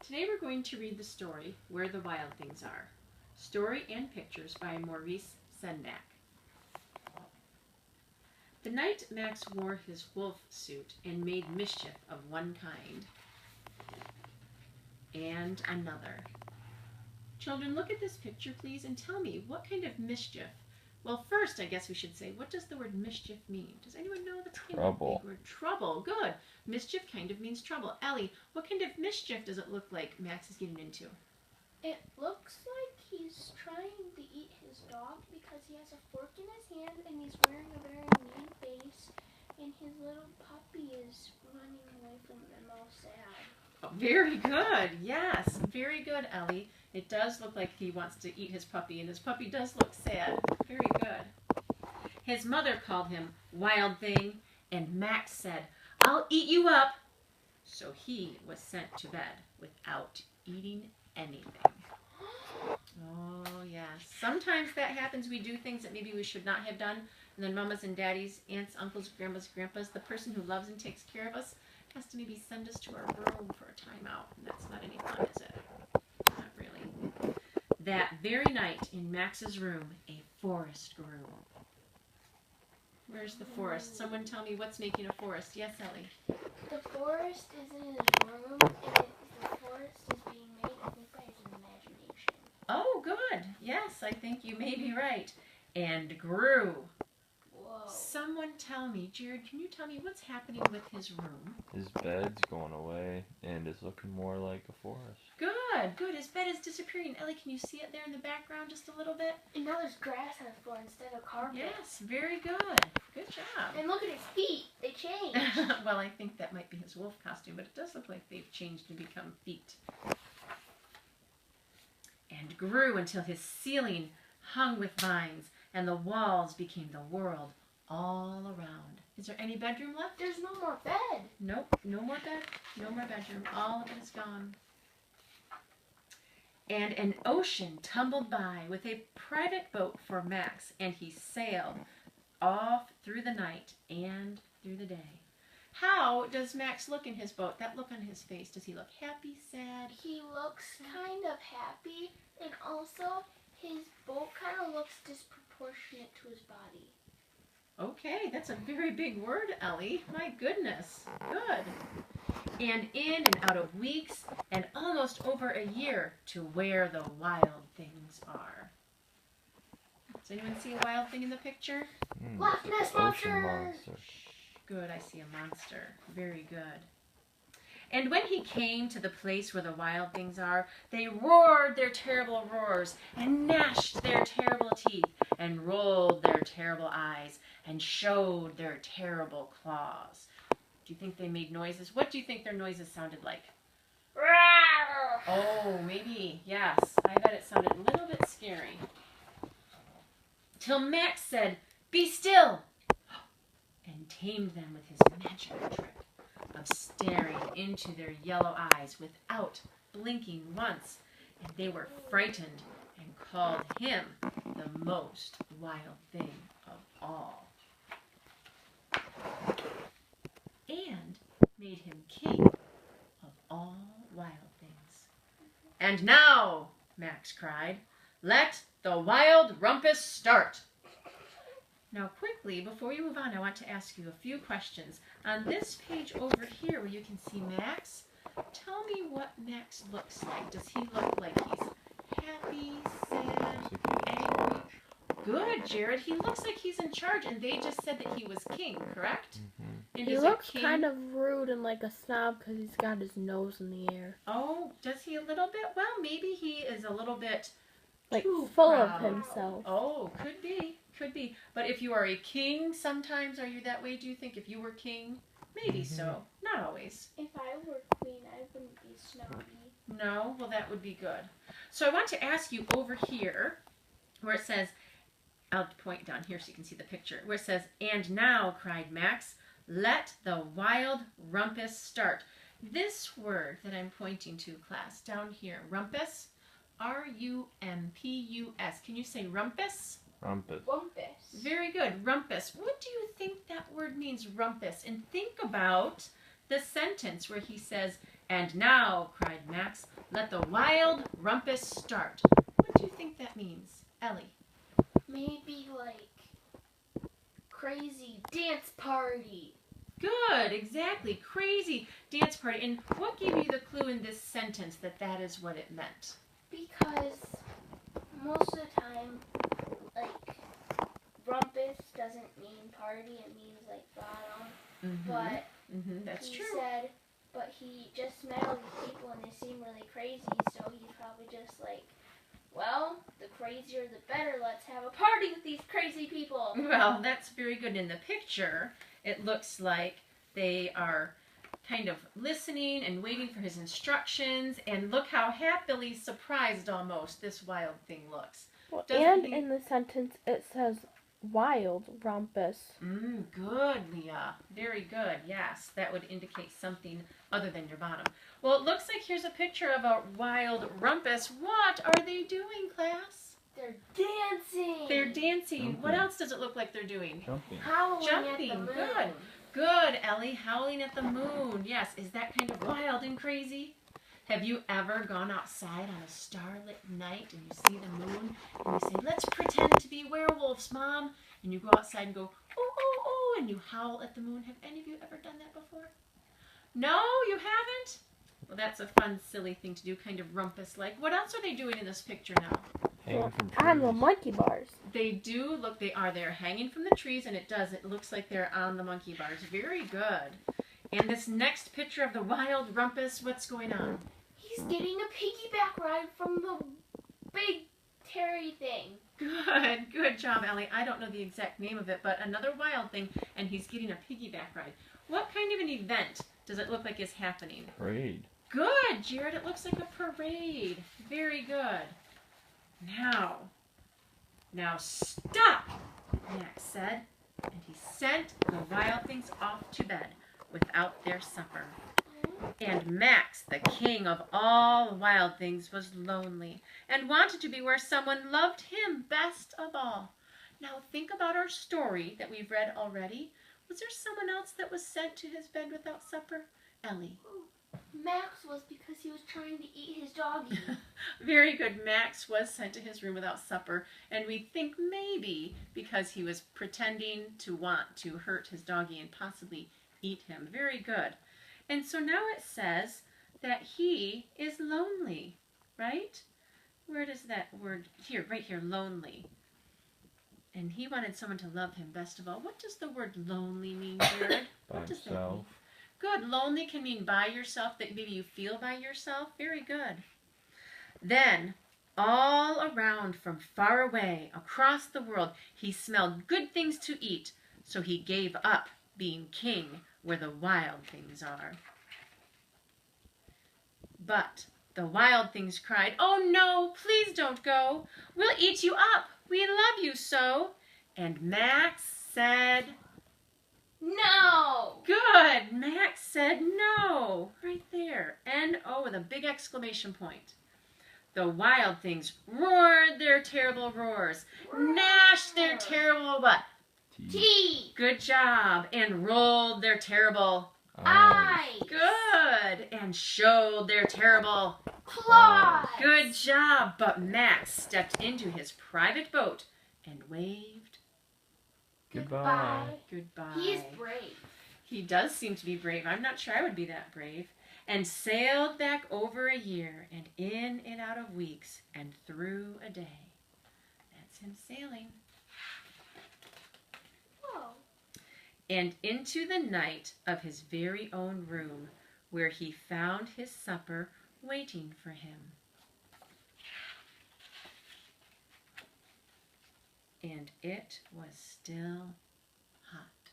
Today we're going to read the story, Where the Wild Things Are. Story and pictures by Maurice Sendak. The night Max wore his wolf suit and made mischief of one kind and another. Children, look at this picture, please, and tell me, what kind of mischief? Well, first, I guess we should say, what does the word mischief mean? Does anyone know? That's kind of a big word. Trouble. Good. Mischief kind of means trouble. Ellie, what kind of mischief does it look like Max is getting into? It looks like he's trying to eat his dog because he has a fork in his hand and he's wearing a very mean face, and his little puppy is running away from him all sad. Oh, very good. Yes, very good, Ellie. It does look like he wants to eat his puppy, and his puppy does look sad. Very good. His mother called him Wild Thing, and Max said, "I'll eat you up." So he was sent to bed without eating anything. Oh, yes. Sometimes that happens. We do things that maybe we should not have done, and then mamas and daddies, aunts, uncles, grandmas, grandpas, the person who loves and takes care of us has to maybe send us to our room for a timeout, and that's not any fun, is it? Not really. That very night in Max's room, a forest grew. Where's the forest? Someone tell me what's making a forest. Yes, Ellie? The forest is in his room, and the forest is being made, I think, by his imagination. Oh, good. Yes, I think you may be right. And grew. Whoa. Someone tell me, Jared, can you tell me what's happening with his room? His bed's going away, and it's looking more like a forest. Good, good. His bed is disappearing. Ellie, can you see it there in the background just a little bit? And now there's grass on the floor instead of carpet. Yes, very good. Good job. And look at his feet. They changed. Well, I think that might be his wolf costume, but it does look like they've changed and become feet. And grew until his ceiling hung with vines, and the walls became the world all around. Is there any bedroom left? There's no more bed. Nope, no more bed, no more bedroom. All of it is gone. And an ocean tumbled by with a private boat for Max, and he sailed off through the night and through the day. How does Max look in his boat? That look on his face, does he look happy, sad? He looks kind of happy, and also his boat kind of looks disproportionate to his body. Okay, that's a very big word, Ellie. My goodness. Good. And in and out of weeks, and almost over a year, to where the wild things are. Does anyone see a wild thing in the picture? Loch Ness Ocean Monster! monster. Good, I see a monster. Very good. And when he came to the place where the wild things are, they roared their terrible roars, and gnashed their terrible teeth, and rolled their terrible eyes, and showed their terrible claws. Do you think they made noises? What do you think their noises sounded like? Oh, maybe, yes. I bet it sounded a little bit scary. Till Max said, "Be still!" and tamed them with his magic trick of staring into their yellow eyes without blinking once. And they were frightened and called him the most wild thing of all. And made him king of all wild things. "And now," Max cried, "let the wild rumpus start." Now quickly, before you move on, I want to ask you a few questions. On this page over here where you can see Max, tell me what Max looks like. Does he look like he's happy, sad, angry? Good, Jared. He looks like he's in charge, and they just said that he was king, correct? Mm-hmm. And He looks kind of rude and like a snob because he's got his nose in the air. Oh, does he a little bit? Well, maybe he is a little bit Like too full proud. of himself. Oh, could be. Could be. But if you are a king, sometimes are you that way, do you think? If you were king? Maybe so. Not always. If I were queen, I wouldn't be snobby. No? Well, that would be good. So I want to ask you over here where it says, I'll point down here so you can see the picture, where it says, "And now," cried Max, "let the wild rumpus start." This word that I'm pointing to, class, down here, rumpus, R-U-M-P-U-S. Can you say rumpus? Rumpus. Wumpus. Very good, rumpus. What do you think that word means, rumpus? And think about the sentence where he says, "And now," cried Max, Let the wild rumpus start. What do you think that means, Ellie? Maybe like crazy dance party. Good, exactly. Crazy dance party. And what gave you the clue in this sentence that that is what it meant? Because most of the time, like, rumpus doesn't mean party, it means like bottom. But that's he true. said, but he just met all these people and they seem really crazy, so he's probably just like, well, the crazier the better, let's have a party with these crazy people. Well, that's very good. In the picture, it looks like they are kind of listening and waiting for his instructions, and look how happily surprised almost this wild thing looks. Well, Doesn't and he- in the sentence it says wild rumpus. Good, Leah. Very good. Yes, that would indicate something other than your bottom. Well, it looks like here's a picture of a wild rumpus. What are they doing, class? They're dancing. They're dancing. Jumping. What else does it look like they're doing? Jumping. Howling Jumping. at the moon. Good. Good, Ellie. Howling at the moon. Yes. Is that kind of wild and crazy? Have you ever gone outside on a starlit night and you see the moon and you say, let's pretend to be werewolves, Mom? And you go outside and go, oh, oh, oh, and you howl at the moon. Have any of you ever done that before? No, you haven't? Well, that's a fun, silly thing to do, kind of rumpus-like. What else are they doing in this picture now? Hanging from On the trees. monkey bars. They do look, they're hanging from the trees, and it looks like they're on the monkey bars. Very good. And this next picture of the wild rumpus, what's going on? He's getting a piggyback ride from the big Terry thing. Good job, Ellie. I don't know the exact name of it, but another wild thing, and he's getting a piggyback ride. What kind of an event does it look like is happening? Parade. Good, Jared. It looks like a parade. Very good. Now stop, Max said, and he sent the wild things off to bed without their supper. And Max, the king of all wild things, was lonely and wanted to be where someone loved him best of all. Now think about our story that we've read already. Was there someone else that was sent to his bed without supper? Ellie. Max was because he was trying to eat his doggy. Very good. Max was sent to his room without supper, and we think maybe because he was pretending to want to hurt his doggy and possibly eat him. Very good. And so now it says that he is lonely, right? Where does that word, here, right here, lonely. And he wanted someone to love him best of all. What does the word lonely mean, Jared? By What does that himself. mean? Good. Lonely can mean by yourself, that maybe you feel by yourself. Very good. Then, all around from far away, across the world, he smelled good things to eat, so he gave up being king where the wild things are. But the wild things cried, "Oh no, please don't go. We'll eat you up. We love you so." And Max said, No! good. Max said no. Right there. N-O with a big exclamation point. The wild things roared their terrible roars, gnashed their terrible what? Teeth! Good job. And rolled their terrible Eyes! good. And showed their terrible Claws! good job. But Max stepped into his private boat and waved Goodbye. goodbye. He is brave. He does seem to be brave. I'm not sure I would be that brave. And sailed back over a year, and in and out of weeks, and through a day. That's him sailing. Whoa. And into the night of his very own room, where he found his supper waiting for him. And it was still hot.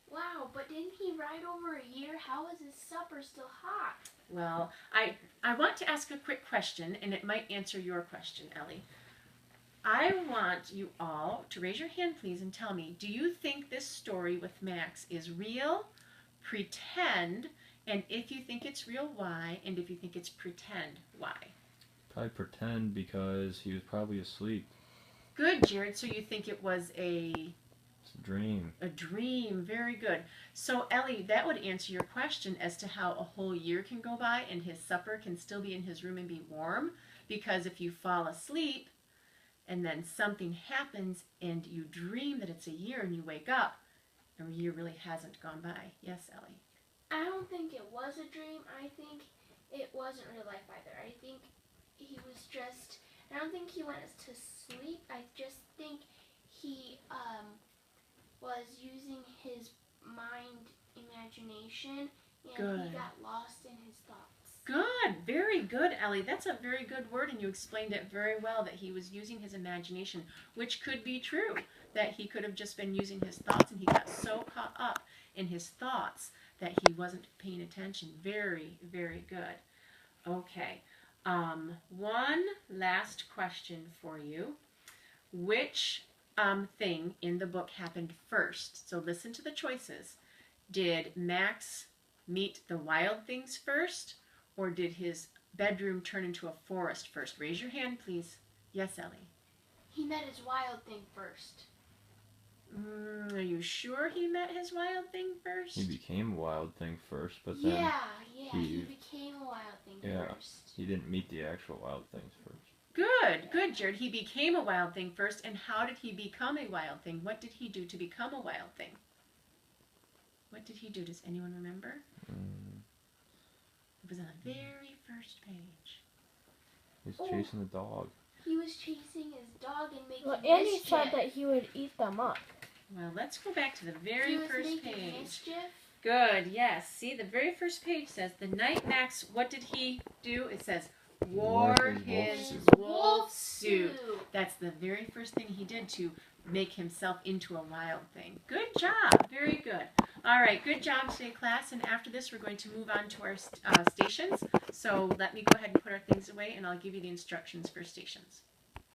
Wow, but didn't he ride over a year? How is his supper still hot? Well, I want to ask a quick question, and it might answer your question, Ellie. I want you all to raise your hand, please, and tell me, do you think this story with Max is real, pretend, and if you think it's real, why? And if you think it's pretend, why? Probably pretend because he was probably asleep. Good, Jared. So you think it was a It's a dream. A dream. Very good. So, Ellie, that would answer your question as to how a whole year can go by and his supper can still be in his room and be warm. Because if you fall asleep and then something happens and you dream that it's a year and you wake up, a year really hasn't gone by. Yes, Ellie? I don't think it was a dream. I think it wasn't real life either. I think he was just, I don't think he went to sleep. I just think he was using his mind imagination and Good. he got lost in his thoughts. Good. Very good, Ellie. That's a very good word, and you explained it very well, that he was using his imagination, which could be true, that he could have just been using his thoughts, and he got so caught up in his thoughts that he wasn't paying attention. Very, very good. Okay. One last question for you. Which thing in the book happened first? So listen to the choices. Did Max meet the wild things first, or did his bedroom turn into a forest first? Raise your hand, please. Yes, Ellie. He met his wild thing first. Are you sure he met his wild thing first? He became a wild thing first, but then he became a wild thing first. he didn't meet the actual wild things first. Good, Jared. He became a wild thing first, and how did he become a wild thing? What did he do to become a wild thing? What did he do? Does anyone remember? It was on the very first page. He's chasing the dog. He was chasing his dog and making Well, Andy mischief. said that he would eat them up. Well, let's go back to the very first He was making page. mischief. Good, yes. See, the very first page says, the night Max, what did he do? It says, wore his wolf suit. That's the very first thing he did to make himself into a wild thing. Good job. Very good. All right, good job today, class. And after this, we're going to move on to our stations. So let me go ahead and put our things away, and I'll give you the instructions for stations.